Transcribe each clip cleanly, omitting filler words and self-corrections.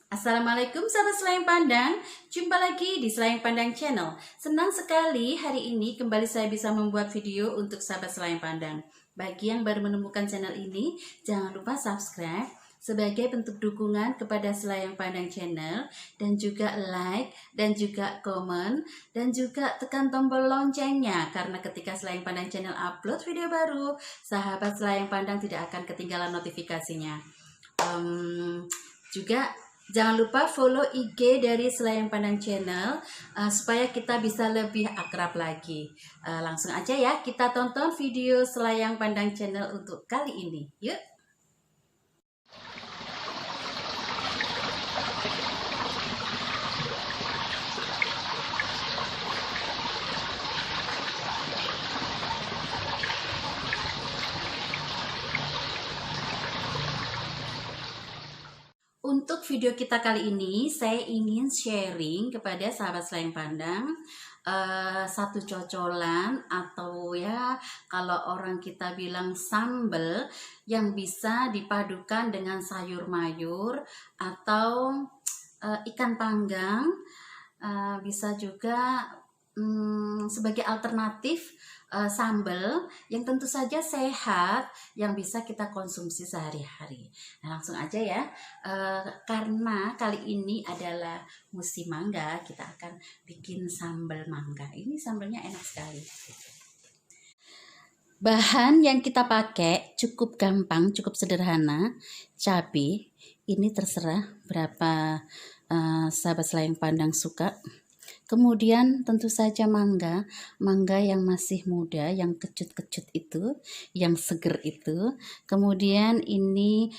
Assalamualaikum sahabat Selayang Pandang, jumpa lagi di Selayang Pandang Channel. Senang sekali hari ini kembali saya bisa membuat video untuk sahabat Selayang Pandang. Bagi yang baru menemukan channel ini, jangan lupa subscribe sebagai bentuk dukungan kepada Selayang Pandang Channel, dan juga like, dan juga komen, dan juga tekan tombol loncengnya, karena ketika Selayang Pandang Channel upload video baru, sahabat Selayang Pandang tidak akan ketinggalan notifikasinya. Juga jangan lupa follow IG dari Selayang Pandang Channel supaya kita bisa lebih akrab lagi. Langsung aja ya, kita tonton video Selayang Pandang Channel untuk kali ini. Yuk! Untuk video kita kali ini, saya ingin sharing kepada sahabat Selayang Pandang satu cocolan, atau ya kalau orang kita bilang sambal, yang bisa dipadukan dengan sayur mayur atau ikan panggang. Bisa juga sebagai alternatif sambal yang tentu saja sehat, yang bisa kita konsumsi sehari-hari. Nah, langsung aja ya, karena kali ini adalah musim mangga, kita akan bikin sambal mangga. Ini sambalnya enak sekali. Bahan yang kita pakai cukup gampang, cukup sederhana. Cabai, ini terserah berapa sahabat Selayang Pandang suka. Kemudian tentu saja mangga yang masih muda, yang kecut-kecut itu, yang seger itu. Kemudian ini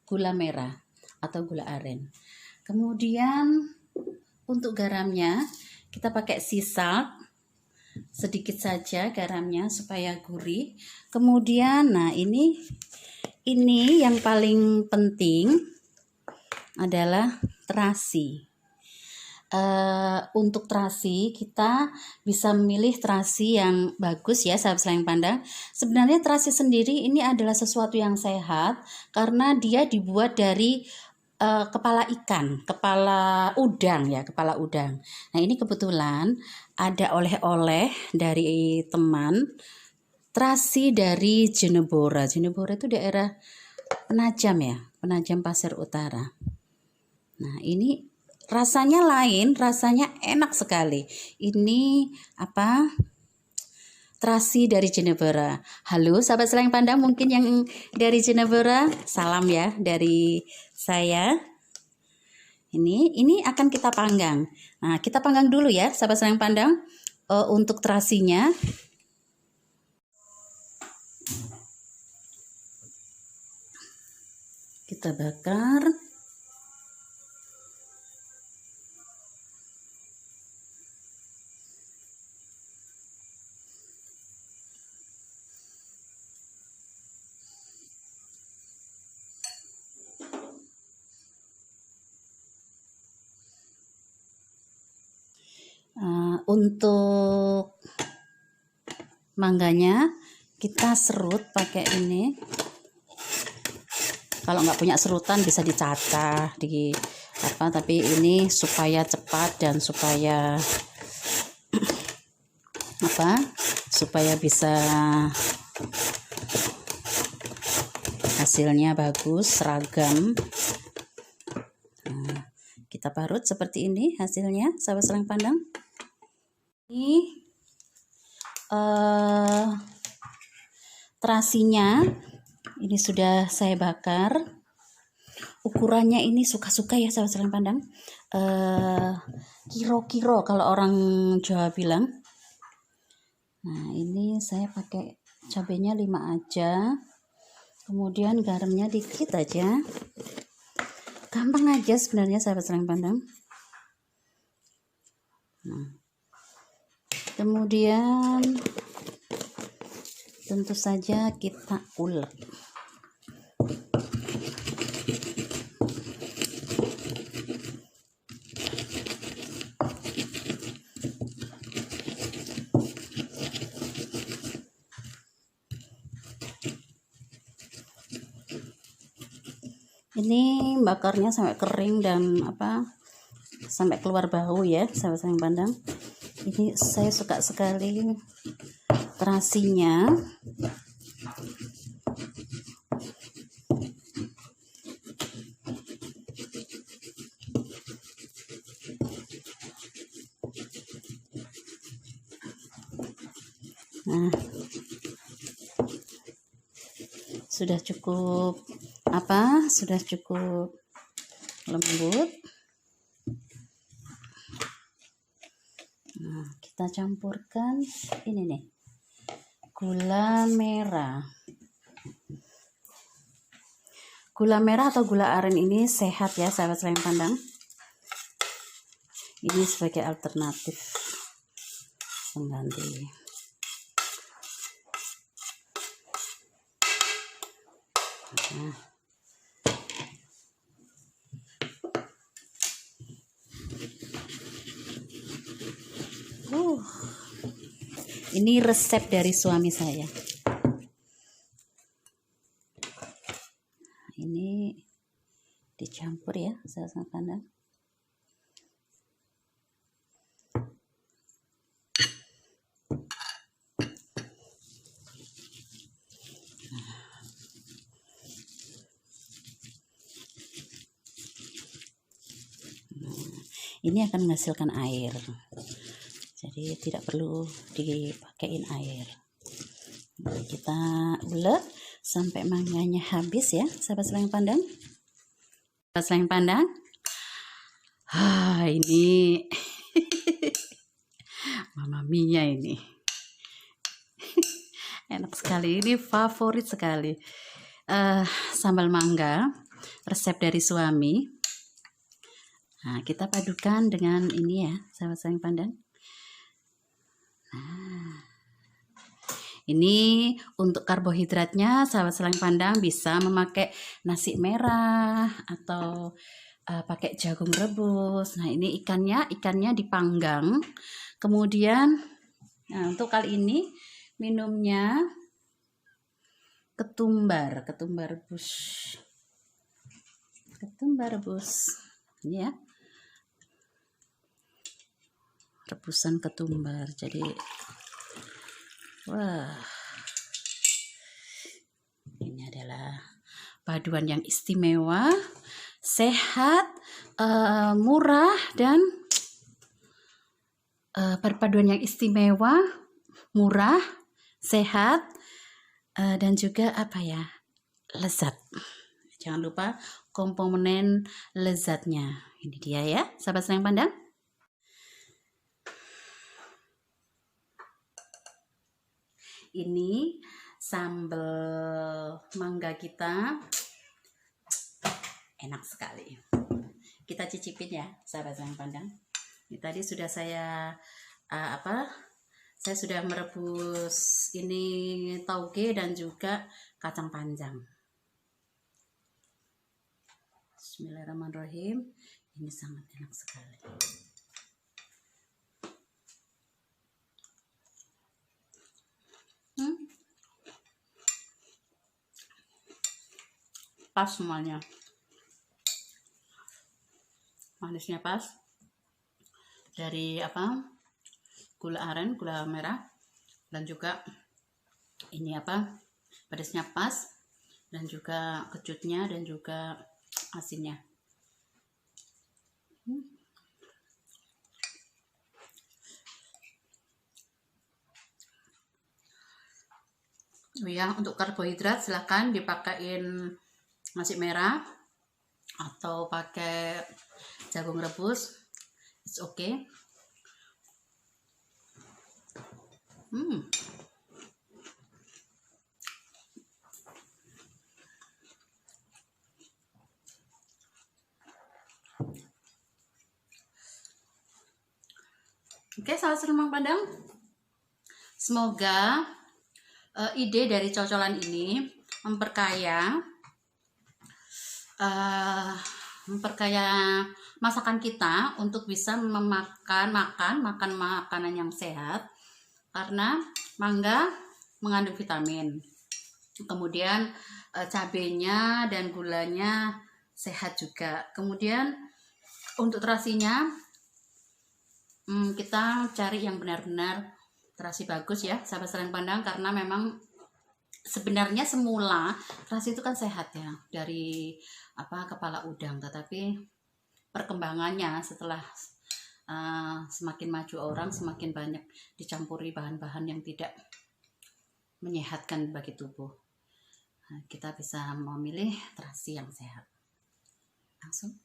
gula merah atau gula aren. Kemudian untuk garamnya kita pakai sea salt, sedikit saja garamnya supaya gurih. Kemudian nah ini yang paling penting adalah terasi. Untuk terasi kita bisa memilih terasi yang bagus ya sahabat Selayang Pandang. Sebenarnya terasi sendiri ini adalah sesuatu yang sehat karena dia dibuat dari kepala ikan, kepala udang. Nah ini kebetulan ada oleh-oleh dari teman, terasi dari Jenebora. Jenebora itu daerah Penajam Pasir Utara. Nah ini rasanya lain, rasanya enak sekali. Ini terasi dari Jenebora. Halo sahabat Selayang Pandang, mungkin yang dari Jenebora, salam ya dari saya. Ini akan kita panggang. Nah, kita panggang dulu ya sahabat Selayang Pandang. Untuk terasinya kita bakar. Untuk mangganya kita serut pakai ini. Kalau nggak punya serutan bisa dicacah tapi ini supaya cepat dan supaya supaya bisa hasilnya bagus, seragam. Nah, kita parut seperti ini hasilnya sahabat Selayang Pandang. Ini terasinya ini sudah saya bakar. Ukurannya ini suka-suka ya sahabat Selayang Pandang. Kiro-kiro kalau orang Jawa bilang. Nah ini saya pakai cabenya 5 aja. Kemudian garamnya dikit aja. Gampang aja sebenarnya sahabat Selayang Pandang. Nah, kemudian tentu saja kita ulek. Ini bakarnya sampai kering dan sampai keluar bau ya, sahabat sayang pandang. Ini saya suka sekali terasinya. Nah, sudah cukup sudah cukup lembut. Nah, kita campurkan ini nih, gula merah. Gula merah atau gula aren ini sehat ya, sahabat sayang pandang. Ini sebagai alternatif pengganti. Nah, ini resep dari suami saya. Ini dicampur ya, sahabat pandang. Ini akan menghasilkan air, jadi tidak perlu dipakein air. Nah, kita ulek sampai mangganya habis ya, sahabat sayang pandang. Sahabat sayang pandang, ini Mama Mia ini enak sekali, ini favorit sekali. Sambal mangga, resep dari suami. Nah, kita padukan dengan ini ya, sahabat sayang pandang. Nah, ini untuk karbohidratnya, sahabat sayang pandang bisa memakai nasi merah atau pakai jagung rebus. Nah, ini ikannya dipanggang. Kemudian, nah untuk kali ini minumnya ketumbar rebus. Ketumbar rebus. Ini ya. Rebusan ketumbar. Jadi wah, ini adalah paduan yang istimewa, sehat, murah, dan perpaduan yang istimewa, murah, sehat, dan juga lezat. Jangan lupa komponen lezatnya. Ini dia ya, sahabat sayang pandang. Ini sambal mangga kita enak sekali. Kita cicipin ya, sahabat sayang pandang. Ini tadi sudah saya saya sudah merebus ini tauge dan juga kacang panjang. Bismillahirrahmanirrahim. Ini sangat enak sekali. Pas semuanya, manisnya pas, dari gula aren, gula merah, dan juga ini pedasnya pas, dan juga kecutnya, dan juga asinnya. Ya, untuk karbohidrat silahkan dipakein nasi merah atau pakai jagung rebus, it's okay. Oke, sahabat sayang pandang, semoga ide dari cocolan ini memperkaya masakan kita untuk bisa makan makanan yang sehat, karena mangga mengandung vitamin, kemudian cabenya dan gulanya sehat juga. Kemudian untuk terasinya kita cari yang benar-benar terasi bagus ya sahabat Selayang Pandang, karena memang sebenarnya semula terasi itu kan sehat ya dari kepala udang, tetapi perkembangannya setelah semakin maju orang, semakin banyak dicampuri bahan-bahan yang tidak menyehatkan bagi tubuh. Nah, kita bisa memilih terasi yang sehat. Langsung.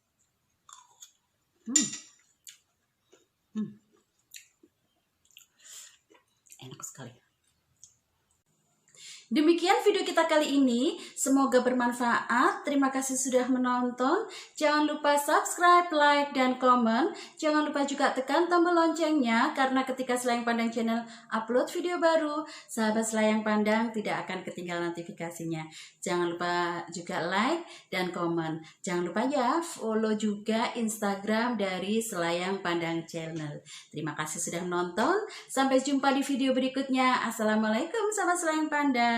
Enak sekali. Demikian video kita kali ini, semoga bermanfaat. Terima kasih sudah menonton. Jangan lupa subscribe, like, dan komen. Jangan lupa juga tekan tombol loncengnya, karena ketika Selayang Pandang Channel upload video baru, sahabat Selayang Pandang tidak akan ketinggalan notifikasinya. Jangan lupa juga like dan komen. Jangan lupa ya follow juga Instagram dari Selayang Pandang Channel. Terima kasih sudah menonton. Sampai jumpa di video berikutnya. Assalamualaikum sahabat Selayang Pandang.